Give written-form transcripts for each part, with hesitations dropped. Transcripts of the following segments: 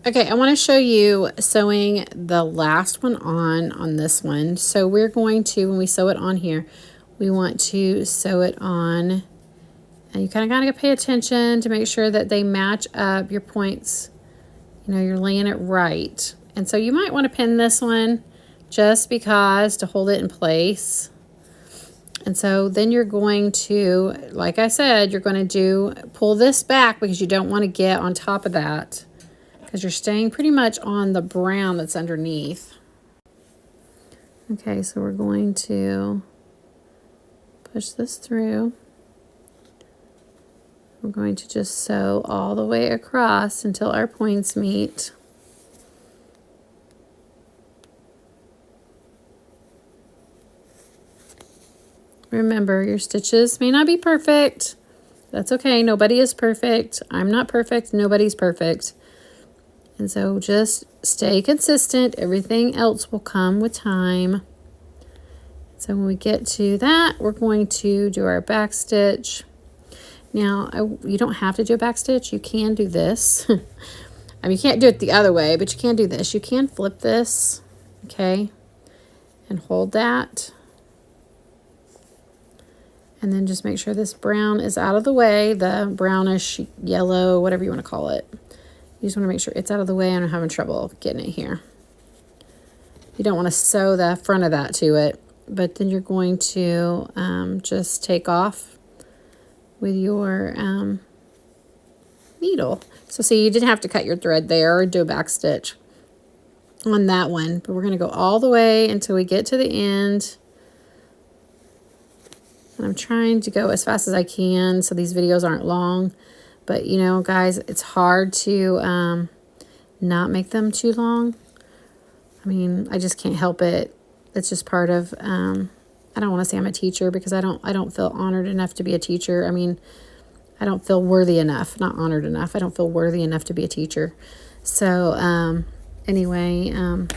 Okay, I want to show you sewing the last one on this one. So we're going to, when we sew it on here, we want to sew it on, and you kind of got to pay attention to make sure that they match up your points. You know, you're laying it right. And so you might want to pin this one just because to hold it in place. And so then you're going to, like I said, you're going to pull this back because you don't want to get on top of that, because you're staying pretty much on the brown that's underneath. Okay, so we're going to push this through. We're going to just sew all the way across until our points meet. Remember, your stitches may not be perfect. That's okay. Nobody is perfect. I'm not perfect. Nobody's perfect. And so just stay consistent. Everything else will come with time. So when we get to that, we're going to do our back stitch. Now, you don't have to do a back stitch. You can do this. I mean, you can't do it the other way, but you can do this. You can flip this, okay, and hold that. And then just make sure this brown is out of the way, the brownish yellow, whatever you want to call it. You just want to make sure it's out of the way, and I'm having trouble getting it here. You don't want to sew the front of that to it, but then you're going to just take off with your needle. So see, you didn't have to cut your thread there or do a back stitch on that one, but we're going to go all the way until we get to the end. And I'm trying to go as fast as I can so these videos aren't long. But, you know, guys, it's hard to not make them too long. I mean, I just can't help it. It's just part of, I don't want to say I'm a teacher, because I don't feel honored enough to be a teacher. I mean, I don't feel worthy enough, not honored enough. I don't feel worthy enough to be a teacher. So, anyway, you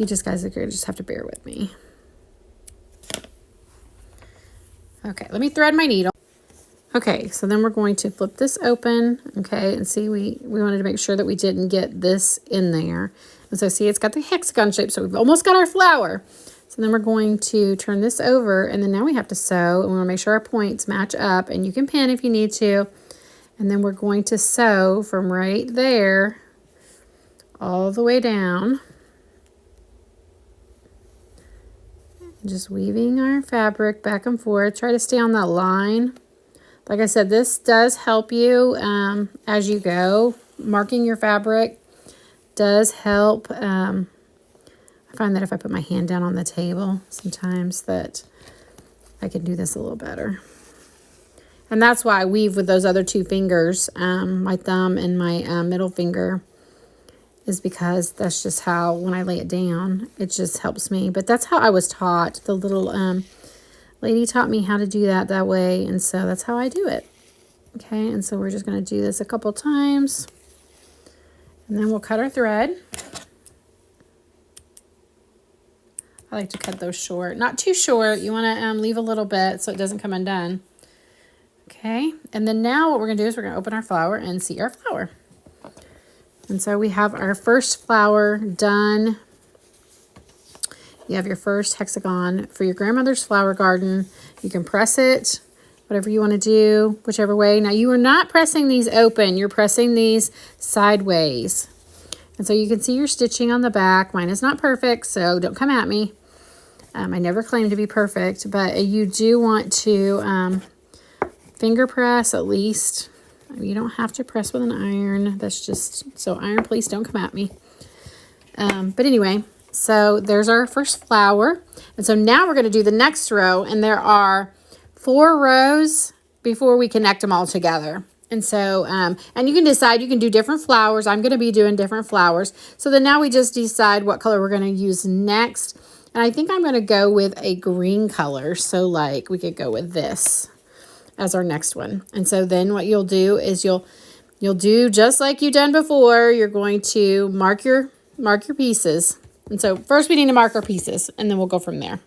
guys are going to just have to bear with me. Okay, let me thread my needle. Okay, so then we're going to flip this open, okay, and see, we wanted to make sure that we didn't get this in there. And so see, it's got the hexagon shape, so we've almost got our flower. So then we're going to turn this over, and then now we have to sew, and we want to make sure our points match up, and you can pin if you need to. And then we're going to sew from right there all the way down. Just weaving our fabric back and forth. Try to stay on that line. Like I said, this does help you as you go. Marking your fabric does help. I find that if I put my hand down on the table, sometimes that I can do this a little better. And that's why I weave with those other two fingers, my thumb and my middle finger, is because that's just how, when I lay it down, it just helps me. But that's how I was taught. The little lady taught me how to do that way, and so that's how I do it. Okay, and so we're just going to do this a couple times, and then we'll cut our thread. I like to cut those short. Not too short. You want to leave a little bit so it doesn't come undone. Okay, and then now what we're going to do is we're going to open our flower and see our flower. And so we have our first flower done. You have your first hexagon for your grandmother's flower garden. You can press it, whatever you want to do, whichever way. Now, you are not pressing these open. You're pressing these sideways. And so you can see your stitching on the back. Mine is not perfect, so don't come at me. I never claim to be perfect, but you do want to finger press at least. You don't have to press with an iron. That's just, so iron, please don't come at me. But anyway, so there's our first flower. And so now we're going to do the next row, and there are 4 rows before we connect them all together. And so, and you can decide, you can do different flowers. I'm going to be doing different flowers. So then now we just decide what color we're going to use next. And I think I'm going to go with a green color. So like we could go with this as our next one. And so then what you'll do is you'll do just like you've done before. You're going to mark your pieces. And so first we need to mark our pieces, and then we'll go from there.